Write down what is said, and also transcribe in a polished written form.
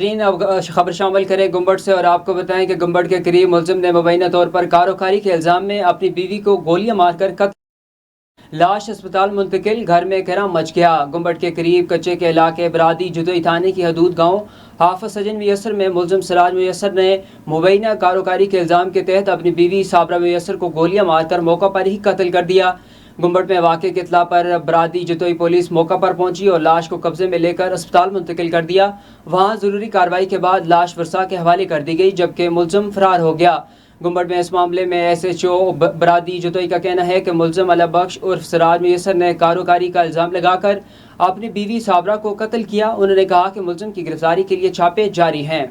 नाजरीन, अब खबर शामिल करें गुम्बद से और आपको बताएं कि गुम्बद के करीब मुलजिम ने मुबैना तौर पर कारोकारी के इल्ज़ाम में अपनी बीवी को गोलियां मारकर कत्ल। लाश अस्पताल मुंतकिल। घर में कहराम मच गया। गुम्बद के करीब कच्चे के इलाके बरादी जुदई थाने की हदूद गाँव हाफिज सजन मैसर में मुलजिम सिराज मैसर ने मुबैना कारोकारी के इल्ज़ाम के तहत अपनी बीवी साबरा मैसर को गोलियां मारकर मौका पर ही कत्ल कर दिया। गुम्बद में वाक़े की इत्तला पर बरादी जुतोई पुलिस मौका पर पहुंची और लाश को कब्जे में लेकर अस्पताल मुंतकिल कर दिया। वहां ज़रूरी कार्रवाई के बाद लाश वर्सा के हवाले कर दी गई, जबकि मुलजिम फरार हो गया। गुम्बद में इस मामले में SHO बरादी जुतोई का कहना है कि मुलजिम अला बख्श उर्फ सिराज मैसर ने कारोकारी का इल्ज़ाम लगाकर अपनी बीवी साबरा को कत्ल किया। उन्होंने कहा कि मुलजिम की गिरफ्तारी के लिए छापे जारी हैं।